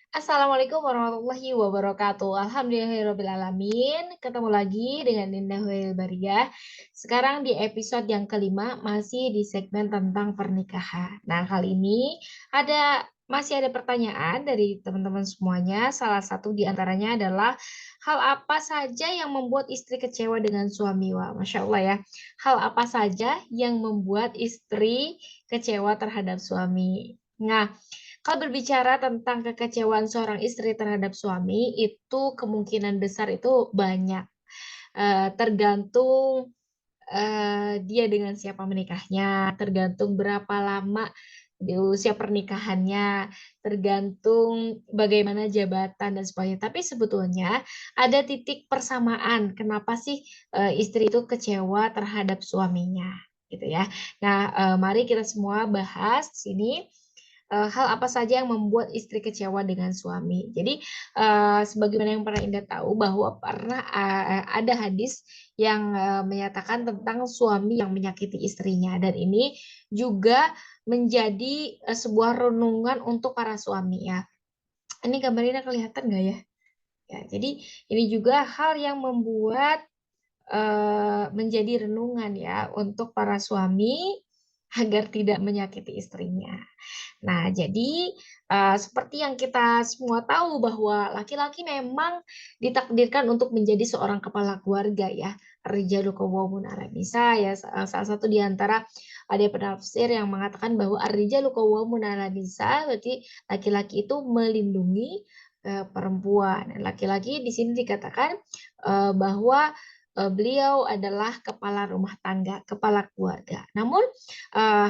Assalamualaikum warahmatullahi wabarakatuh. Alhamdulillahirrabbilalamin. Ketemu lagi dengan Dinda Huelbaria. Sekarang di episode yang kelima masih di segmen tentang pernikahan. Nah, kali ini masih ada pertanyaan dari teman-teman semuanya. Salah satu di antaranya adalah hal apa saja yang membuat istri kecewa dengan suami? Wah, Masya Allah ya. Hal apa saja yang membuat istri kecewa terhadap suami? Nah, kalau berbicara tentang kekecewaan seorang istri terhadap suami, itu kemungkinan besar itu banyak, tergantung, dia dengan siapa menikahnya, tergantung berapa lama di usia pernikahannya, tergantung bagaimana jabatan dan sebagainya. Tapi sebetulnya ada titik persamaan kenapa sih, istri itu kecewa terhadap suaminya, gitu ya. Nah, mari kita semua bahas di sini hal apa saja yang membuat istri kecewa dengan suami. Jadi, sebagaimana yang pernah Indah tahu bahwa pernah, ada hadis yang, menyatakan tentang suami yang menyakiti istrinya dan ini juga menjadi, sebuah renungan untuk para suami ya. Ini gambarnya kelihatan nggak ya? Ya, jadi ini juga hal yang membuat menjadi renungan ya untuk para suami agar tidak menyakiti istrinya. Nah, jadi, seperti yang kita semua tahu bahwa laki-laki memang ditakdirkan untuk menjadi seorang kepala keluarga ya, ar-rijalu qawwamun 'alan nisa ya, salah satu di antara ada penafsir yang mengatakan bahwa ar-rijalu qawwamun 'alan nisa, berarti laki-laki itu melindungi, perempuan. Laki-laki di sini dikatakan, bahwa, beliau adalah kepala rumah tangga, kepala keluarga. Namun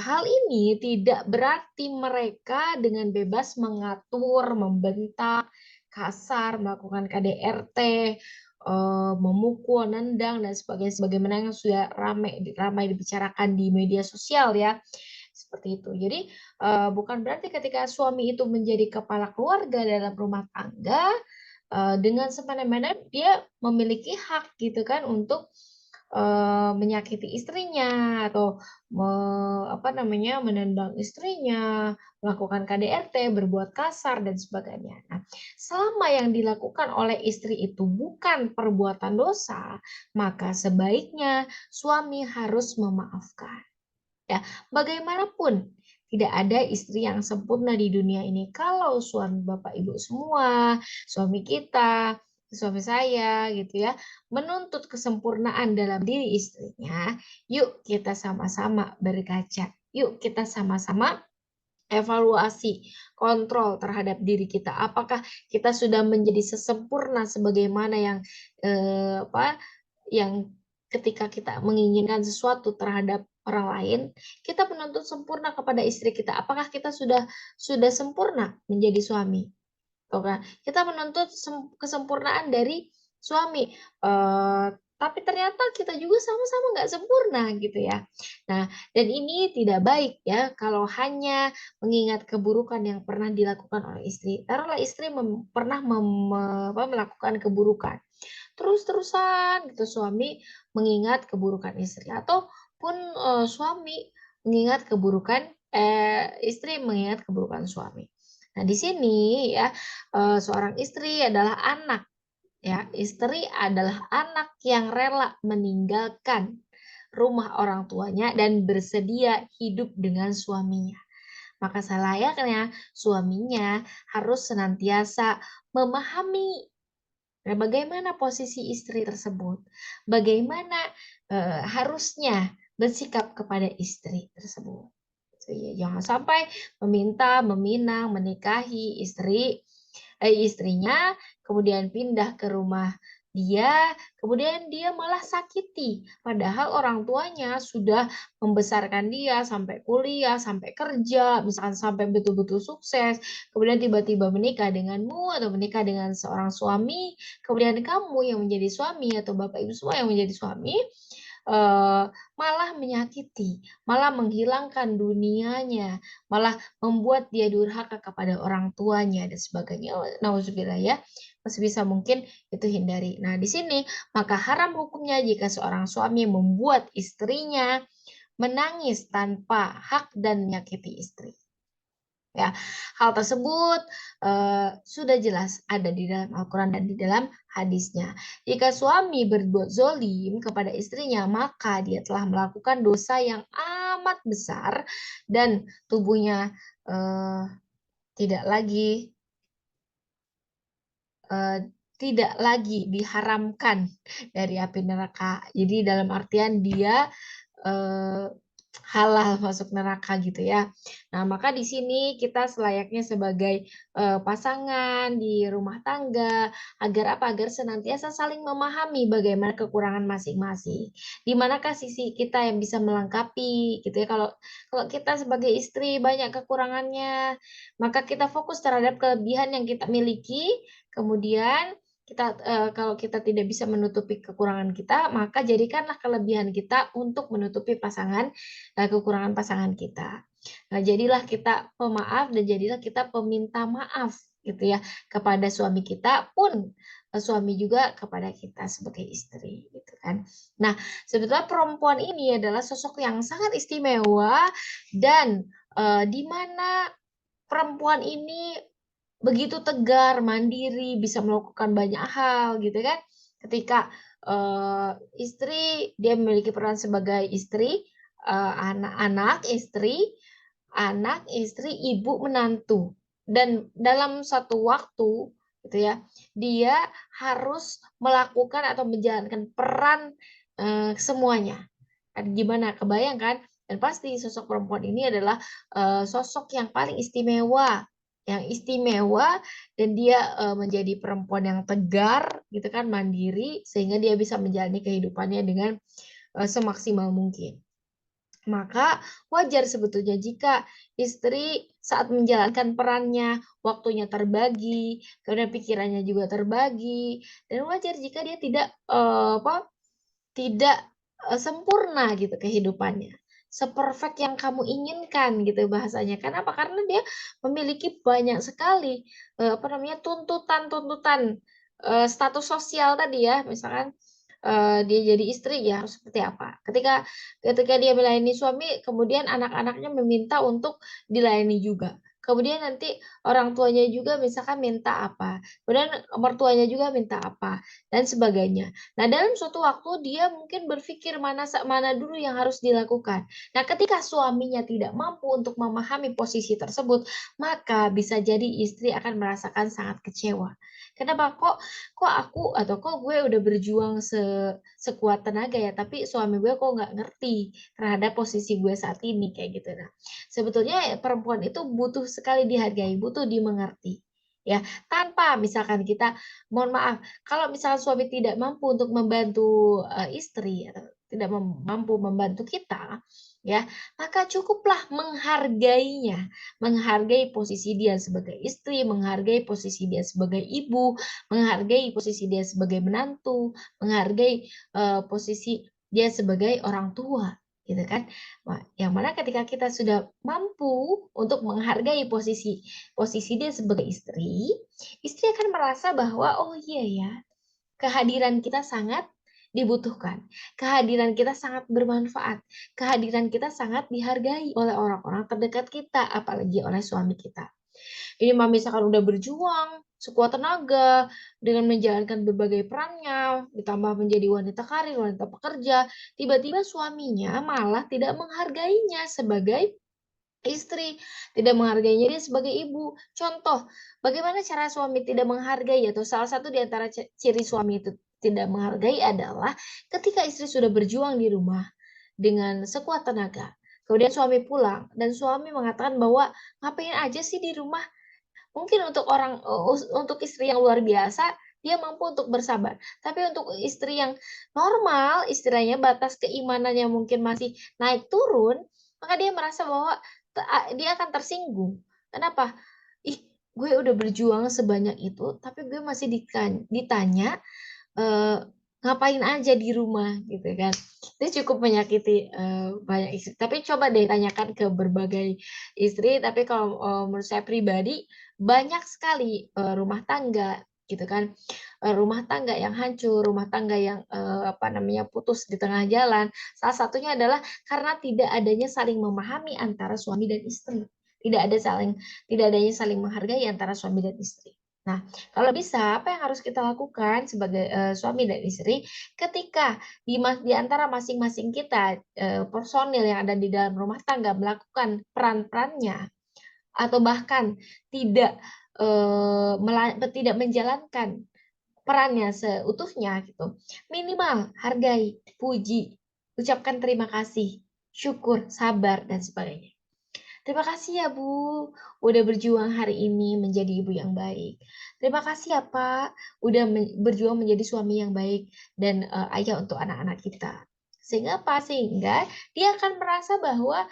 hal ini tidak berarti mereka dengan bebas mengatur, membentak, kasar, melakukan KDRT, memukul, nendang, dan sebagainya, sebagaimana yang sudah ramai dibicarakan di media sosial ya, seperti itu. Jadi, bukan berarti ketika suami itu menjadi kepala keluarga dalam rumah tangga, dengan semena-mena dia memiliki hak gitu kan untuk, menyakiti istrinya atau apa namanya, menendang istrinya, melakukan KDRT, berbuat kasar dan sebagainya. Nah, selama yang dilakukan oleh istri itu bukan perbuatan dosa, maka sebaiknya suami harus memaafkan. Ya, bagaimanapun tidak ada istri yang sempurna di dunia ini. Kalau suami Bapak Ibu semua, suami kita, suami saya gitu ya, menuntut kesempurnaan dalam diri istrinya, yuk kita sama-sama berkaca. Yuk kita sama-sama evaluasi, kontrol terhadap diri kita. Apakah kita sudah menjadi sesempurna sebagaimana yang apa, yang ketika kita menginginkan sesuatu terhadap orang lain, kita menuntut sempurna kepada istri kita. Apakah kita sudah sempurna menjadi suami? Tuh kan, kita menuntut kesempurnaan dari suami, tapi ternyata kita juga sama-sama nggak sempurna gitu ya. Nah, dan ini tidak baik ya kalau hanya mengingat keburukan yang pernah dilakukan oleh istri. Taruhlah istri pernah melakukan keburukan, terus-terusan gitu suami mengingat keburukan istri ataupun, suami mengingat keburukan istri mengingat keburukan suami. Nah, di sini ya, seorang istri adalah anak ya, istri adalah anak yang rela meninggalkan rumah orang tuanya dan bersedia hidup dengan suaminya. Maka selayaknya suaminya harus senantiasa memahami bagaimana posisi istri tersebut, bagaimana, harusnya bersikap kepada istri tersebut. Gitu ya, jangan sampai meminta, meminang, menikahi istrinya, kemudian pindah ke rumah dia, kemudian dia malah sakiti. Padahal orang tuanya sudah membesarkan dia sampai kuliah, sampai kerja, misalkan sampai betul-betul sukses, kemudian tiba-tiba menikah denganmu atau menikah dengan seorang suami, kemudian kamu yang menjadi suami atau bapak ibu semua yang menjadi suami, eee, malah menyakiti, malah menghilangkan dunianya, malah membuat dia durhaka kepada orang tuanya dan sebagainya. Oh, nauzubillah ya, sebisa mungkin itu hindari. Nah, di sini maka haram hukumnya jika seorang suami membuat istrinya menangis tanpa hak dan menyakiti istri. ya. Hal tersebut sudah jelas ada di dalam Al-Quran dan di dalam hadisnya. Jika suami berbuat zolim kepada istrinya, maka dia telah melakukan dosa yang amat besar dan tubuhnya eh, tidak lagi eh, tidak lagi diharamkan dari api neraka. Jadi dalam artian dia eh, halal masuk neraka gitu ya. Nah, maka di sini kita selayaknya sebagai pasangan di rumah tangga agar apa? Agar senantiasa saling memahami bagaimana kekurangan masing-masing. Di manakah sisi kita yang bisa melengkapi gitu ya. Kalau kalau kita sebagai istri banyak kekurangannya, maka kita fokus terhadap kelebihan yang kita miliki, kemudian kita kalau kita tidak bisa menutupi kekurangan kita, maka jadikanlah kelebihan kita untuk menutupi kekurangan pasangan kita. Nah, jadilah kita pemaaf dan jadilah kita peminta maaf gitu ya kepada suami kita pun suami juga kepada kita sebagai istri gitu kan. Nah, sebetulnya perempuan ini adalah sosok yang sangat istimewa dan di mana perempuan ini begitu tegar, mandiri, bisa melakukan banyak hal gitu kan. Ketika istri dia memiliki peran sebagai istri, anak-anak, istri, ibu, menantu. Dan dalam satu waktu gitu ya, dia harus melakukan atau menjalankan peran semuanya. Gimana? Kebayang kan? Dan pasti sosok perempuan ini adalah sosok yang paling istimewa dan dia menjadi perempuan yang tegar gitu kan, mandiri sehingga dia bisa menjalani kehidupannya dengan semaksimal mungkin. Maka wajar sebetulnya jika istri saat menjalankan perannya, waktunya terbagi, kemudian pikirannya juga terbagi, dan wajar jika dia tidak sempurna gitu kehidupannya. Seperfect yang kamu inginkan gitu bahasanya. Kenapa? Karena dia memiliki banyak sekali tuntutan-tuntutan status sosial tadi ya. Misalkan dia jadi istri ya harus seperti apa. Ketika ketika dia melayani suami, kemudian anak-anaknya meminta untuk dilayani juga. Kemudian nanti orang tuanya juga misalkan minta apa. Kemudian mertuanya juga minta apa dan sebagainya. Nah, dalam suatu waktu dia mungkin berpikir mana dulu yang harus dilakukan. Nah, ketika suaminya tidak mampu untuk memahami posisi tersebut, maka bisa jadi istri akan merasakan sangat kecewa. Kenapa kok aku atau kok gue udah berjuang sekuat tenaga ya, tapi suami gue kok nggak ngerti terhadap posisi gue saat ini kayak gitu. Nah, sebetulnya perempuan itu butuh sekali dihargai, butuh dimengerti. Ya, tanpa misalkan kita mohon maaf kalau misalnya suami tidak mampu untuk membantu, istri atau tidak mampu membantu kita, ya, maka cukuplah menghargainya, menghargai posisi dia sebagai istri, menghargai posisi dia sebagai ibu, menghargai posisi dia sebagai menantu, menghargai, posisi dia sebagai orang tua, gitu kan. Yang mana ketika kita sudah mampu untuk menghargai posisi posisi dia sebagai istri, istri akan merasa bahwa, "Oh iya ya, kehadiran kita sangat dibutuhkan, kehadiran kita sangat bermanfaat, kehadiran kita sangat dihargai oleh orang-orang terdekat kita, apalagi oleh suami kita." Ini mah misalkan udah berjuang sekuat tenaga dengan menjalankan berbagai perannya, ditambah menjadi wanita karir, wanita pekerja, tiba-tiba suaminya malah tidak menghargainya sebagai istri, tidak menghargainya dia sebagai ibu. Contoh, bagaimana cara suami tidak menghargai atau salah satu di antara ciri suami itu tidak menghargai adalah ketika istri sudah berjuang di rumah dengan sekuat tenaga. Kemudian suami pulang dan suami mengatakan bahwa ngapain aja sih di rumah. Mungkin untuk istri yang luar biasa, dia mampu untuk bersabar. Tapi untuk istri yang normal, istilahnya batas keimanannya mungkin masih naik turun, maka dia merasa bahwa dia akan tersinggung. Kenapa? Ih, gue udah berjuang sebanyak itu, tapi gue masih ditanya, ngapain aja di rumah gitu kan. Itu cukup menyakiti, banyak istri. Tapi coba deh tanyakan ke berbagai istri, tapi kalau, menurut saya pribadi, banyak sekali, rumah tangga gitu kan, rumah tangga yang hancur, rumah tangga yang, putus di tengah jalan, salah satunya adalah karena tidak adanya saling memahami antara suami dan istri. Tidak ada saling tidak adanya saling menghargai antara suami dan istri. Nah, kalau bisa apa yang harus kita lakukan sebagai, suami dan istri ketika di antara masing-masing kita, personil yang ada di dalam rumah tangga melakukan peran-perannya atau bahkan tidak, tidak menjalankan perannya seutuhnya gitu. Minimal hargai, puji, ucapkan terima kasih, syukur, sabar, dan sebagainya. Terima kasih ya Bu, udah berjuang hari ini menjadi ibu yang baik. Terima kasih ya Pak, udah berjuang menjadi suami yang baik dan ayah untuk anak-anak kita. Sehingga apa? Sehingga dia akan merasa bahwa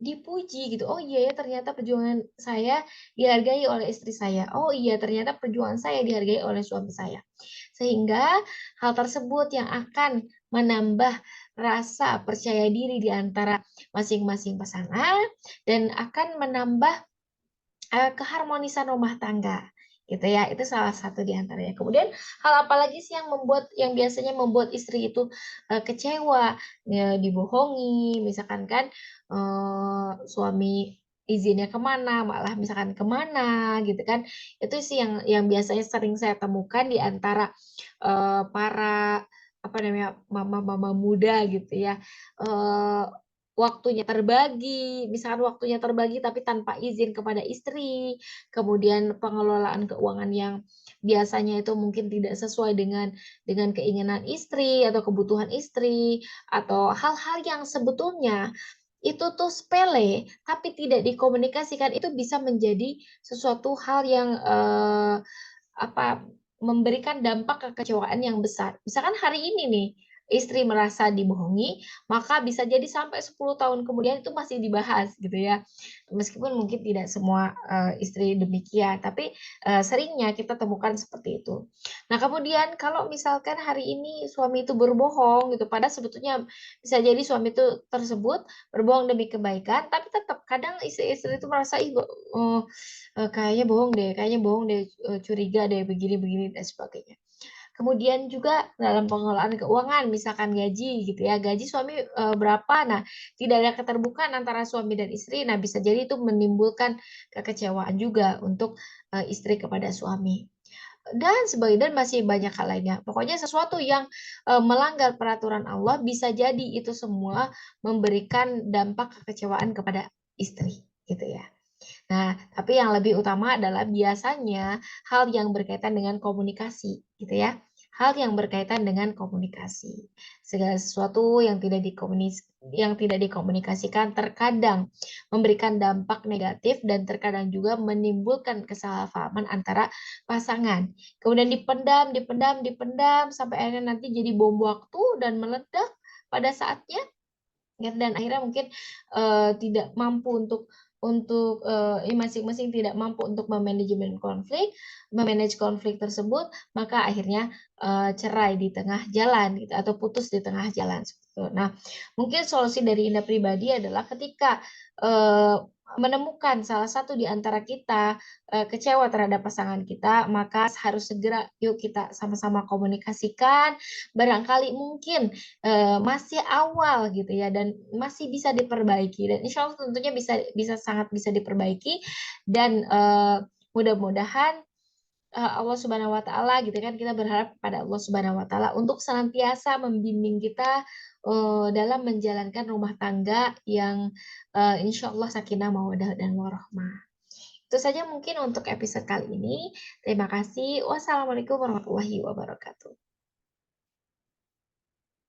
dipuji gitu. Oh iya ya ternyata perjuangan saya dihargai oleh istri saya. Oh iya ternyata perjuangan saya dihargai oleh suami saya. Sehingga hal tersebut yang akan menambah rasa percaya diri di antara masing-masing pasangan dan akan menambah, keharmonisan rumah tangga, gitu ya. Itu salah satu di antaranya. Kemudian hal apa lagi sih yang biasanya membuat istri itu, kecewa, dibohongi, misalkan kan, suami izinnya kemana malah misalkan kemana gitu kan. Itu sih yang biasanya sering saya temukan di antara, para, apa namanya, mama-mama muda gitu ya, eee waktunya terbagi, misalkan waktunya terbagi tapi tanpa izin kepada istri, kemudian pengelolaan keuangan yang biasanya itu mungkin tidak sesuai dengan keinginan istri atau kebutuhan istri, atau hal-hal yang sebetulnya itu tuh sepele, tapi tidak dikomunikasikan, itu bisa menjadi sesuatu hal yang, apa, memberikan dampak kekecewaan yang besar. Misalkan hari ini nih, istri merasa dibohongi, maka bisa jadi sampai 10 tahun kemudian itu masih dibahas gitu ya. Meskipun mungkin tidak semua, istri demikian, tapi, seringnya kita temukan seperti itu. Nah kemudian kalau misalkan hari ini suami itu berbohong gitu, padahal sebetulnya bisa jadi suami itu tersebut berbohong demi kebaikan, tapi tetap kadang istri-istri itu merasa, "Ih, kayaknya bohong deh, curiga deh, begini-begini dan sebagainya." Kemudian juga dalam pengelolaan keuangan, misalkan gaji gitu ya, gaji suami, berapa, nah tidak ada keterbukaan antara suami dan istri, nah bisa jadi itu menimbulkan kekecewaan juga untuk, istri kepada suami. Dan masih banyak hal lainnya. Pokoknya sesuatu yang, melanggar peraturan Allah bisa jadi itu semua memberikan dampak kekecewaan kepada istri, gitu ya. Nah, tapi yang lebih utama adalah biasanya hal yang berkaitan dengan komunikasi, gitu ya. Hal yang berkaitan dengan komunikasi. Segala sesuatu yang tidak dikomunikasikan terkadang memberikan dampak negatif dan terkadang juga menimbulkan kesalahpahaman antara pasangan. Kemudian dipendam, dipendam, dipendam sampai akhirnya nanti jadi bom waktu dan meledak pada saatnya. Ya, dan akhirnya mungkin, tidak mampu masing-masing tidak mampu untuk memanage konflik tersebut, maka akhirnya, cerai di tengah jalan gitu atau putus di tengah jalan, seperti itu. Nah, mungkin solusi dari Indah pribadi adalah ketika, eee, menemukan salah satu di antara kita, kecewa terhadap pasangan kita, maka harus segera yuk kita sama-sama komunikasikan, barangkali mungkin masih awal gitu ya dan masih bisa diperbaiki dan insya Allah tentunya sangat bisa diperbaiki dan, mudah-mudahan, Allah Subhanahu wa taala gitu kan, kita berharap kepada Allah Subhanahu wa taala untuk senantiasa membimbing kita, dalam menjalankan rumah tangga yang, insya Allah sakinah, mawaddah, dan warahmah. Itu saja mungkin untuk episode kali ini. Terima kasih. Wassalamualaikum warahmatullahi wabarakatuh.